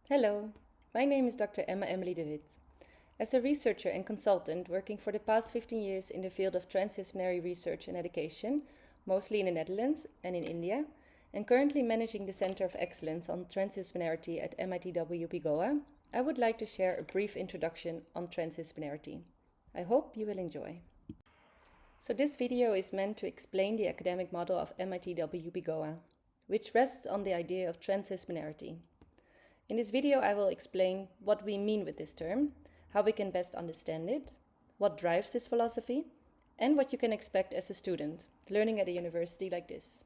Hello, my name is Dr. Emily Devitz. As a researcher and consultant working for the past 15 years in the field of transdisciplinary research and education, mostly in the Netherlands and in India, and currently managing the Center of Excellence on Transdisciplinarity at MIT WPU Goa, I would like to share a brief introduction on transdisciplinarity. I hope you will enjoy. So this video is meant to explain the academic model of MIT WPU Goa, which rests on the idea of transdisciplinarity. In this video, I will explain what we mean with this term, how we can best understand it, what drives this philosophy, and what you can expect as a student learning at a university like this.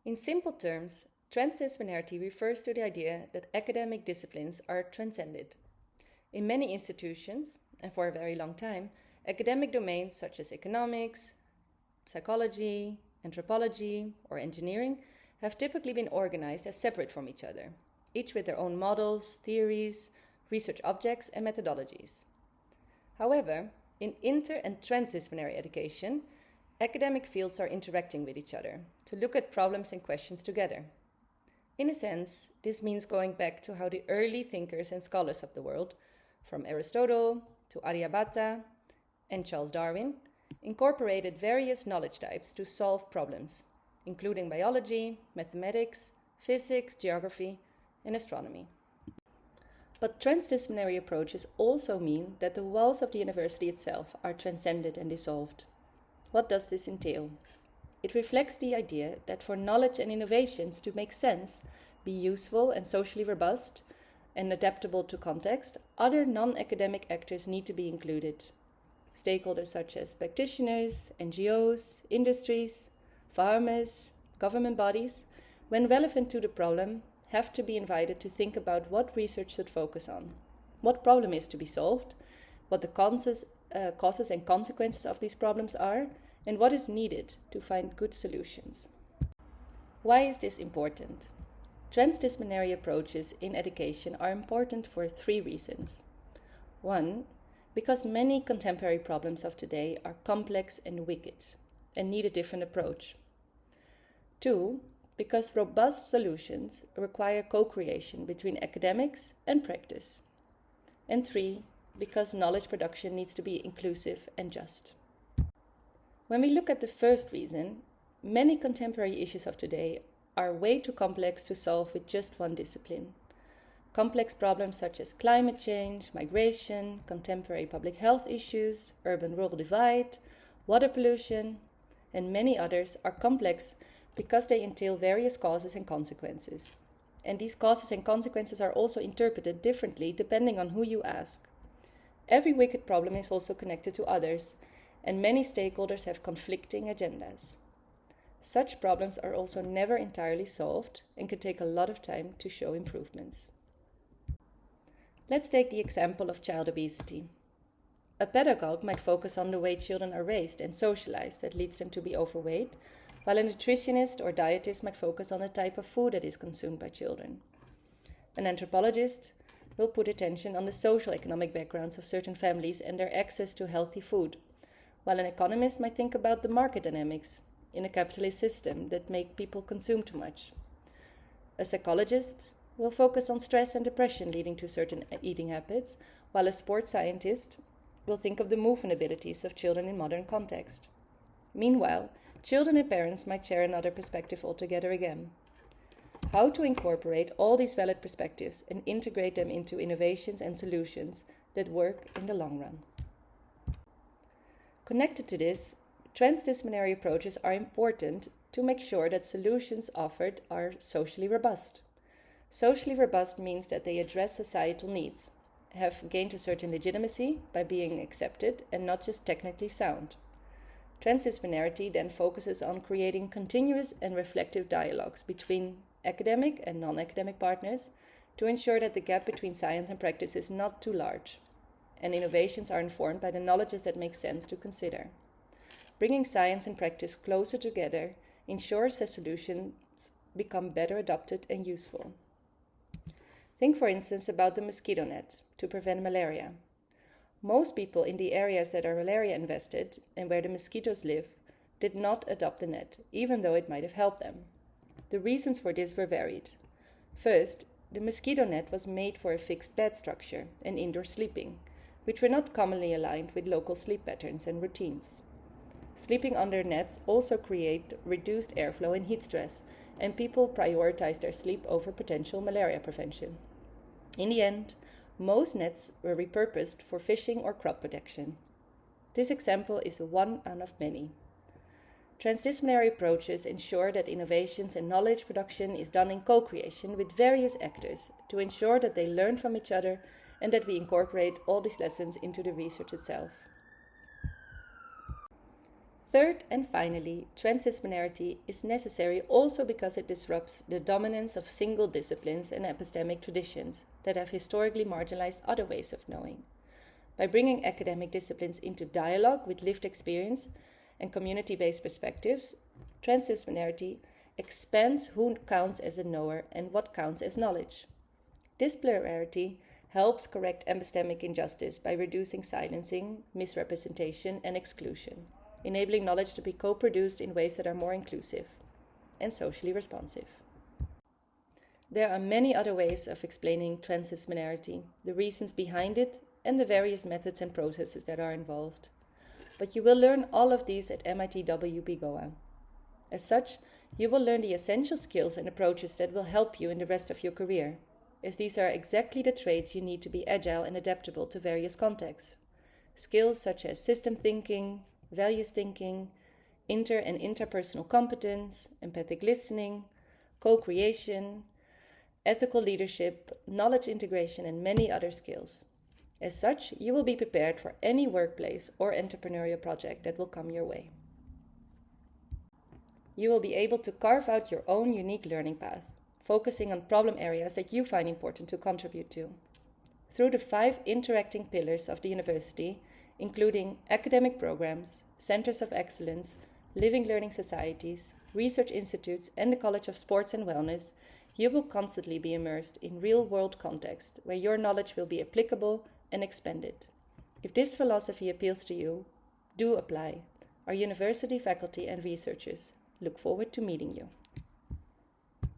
In simple terms, transdisciplinarity refers to the idea that academic disciplines are transcended. In many institutions, and for a very long time, academic domains such as economics, psychology, anthropology, or engineering have typically been organized as separate from each other, each with their own models, theories, research objects, and methodologies. However, in inter- and transdisciplinary education, academic fields are interacting with each other to look at problems and questions together. In a sense, this means going back to how the early thinkers and scholars of the world, from Aristotle to Aryabhata and Charles Darwin, incorporated various knowledge types to solve problems, including biology, mathematics, physics, geography, and astronomy. But transdisciplinary approaches also mean that the walls of the university itself are transcended and dissolved. What does this entail? It reflects the idea that for knowledge and innovations to make sense, be useful and socially robust, and adaptable to context, other non-academic actors need to be included. Stakeholders such as practitioners, NGOs, industries, farmers, government bodies, when relevant to the problem, have to be invited to think about what research should focus on, what problem is to be solved, what the causes and consequences of these problems are, and what is needed to find good solutions. Why is this important? Transdisciplinary approaches in education are important for 3 reasons. 1, because many contemporary problems of today are complex and wicked and need a different approach. 2, because robust solutions require co-creation between academics and practice. And 3, because knowledge production needs to be inclusive and just. When we look at the first reason, many contemporary issues of today are way too complex to solve with just one discipline. Complex problems such as climate change, migration, contemporary public health issues, urban-rural divide, water pollution, and many others are complex because they entail various causes and consequences. And these causes and consequences are also interpreted differently depending on who you ask. Every wicked problem is also connected to others, and many stakeholders have conflicting agendas. Such problems are also never entirely solved and can take a lot of time to show improvements. Let's take the example of child obesity. A pedagogue might focus on the way children are raised and socialized that leads them to be overweight, while a nutritionist or dietist might focus on the type of food that is consumed by children. An anthropologist will put attention on the social economic backgrounds of certain families and their access to healthy food, while an economist might think about the market dynamics in a capitalist system that make people consume too much. A psychologist will focus on stress and depression leading to certain eating habits, while a sports scientist will think of the movement abilities of children in modern context. Meanwhile, children and parents might share another perspective altogether again. How to incorporate all these valid perspectives and integrate them into innovations and solutions that work in the long run. Connected to this, transdisciplinary approaches are important to make sure that solutions offered are socially robust. Socially robust means that they address societal needs, have gained a certain legitimacy by being accepted and not just technically sound. Transdisciplinarity then focuses on creating continuous and reflective dialogues between academic and non-academic partners to ensure that the gap between science and practice is not too large, and innovations are informed by the knowledges that make sense to consider. Bringing science and practice closer together ensures that solutions become better adopted and useful. Think, for instance, about the mosquito net to prevent malaria. Most people in the areas that are malaria infested and where the mosquitoes live did not adopt the net, even though it might have helped them. The reasons for this were varied. First, the mosquito net was made for a fixed bed structure and indoor sleeping, which were not commonly aligned with local sleep patterns and routines. Sleeping under nets also create reduced airflow and heat stress, and people prioritize their sleep over potential malaria prevention. In the end, most nets were repurposed for fishing or crop protection. This example is one out of many. Transdisciplinary approaches ensure that innovations and knowledge production is done in co-creation with various actors to ensure that they learn from each other and that we incorporate all these lessons into the research itself. Third and finally, transdisciplinarity is necessary also because it disrupts the dominance of single disciplines and epistemic traditions that have historically marginalized other ways of knowing. By bringing academic disciplines into dialogue with lived experience and community-based perspectives, transdisciplinarity expands who counts as a knower and what counts as knowledge. This plurality helps correct epistemic injustice by reducing silencing, misrepresentation, and exclusion, enabling knowledge to be co-produced in ways that are more inclusive and socially responsive. There are many other ways of explaining transdisciplinarity, the reasons behind it, and the various methods and processes that are involved. But you will learn all of these at MIT WPU Goa. As such, you will learn the essential skills and approaches that will help you in the rest of your career, as these are exactly the traits you need to be agile and adaptable to various contexts. Skills such as system thinking, values thinking, inter- and interpersonal competence, empathic listening, co-creation, ethical leadership, knowledge integration, and many other skills. As such, you will be prepared for any workplace or entrepreneurial project that will come your way. You will be able to carve out your own unique learning path, focusing on problem areas that you find important to contribute to. Through the 5 interacting pillars of the university, including academic programs, centers of excellence, living learning societies, research institutes, and the College of Sports and Wellness, you will constantly be immersed in real-world context where your knowledge will be applicable and expanded. If this philosophy appeals to you, do apply. Our university faculty and researchers look forward to meeting you.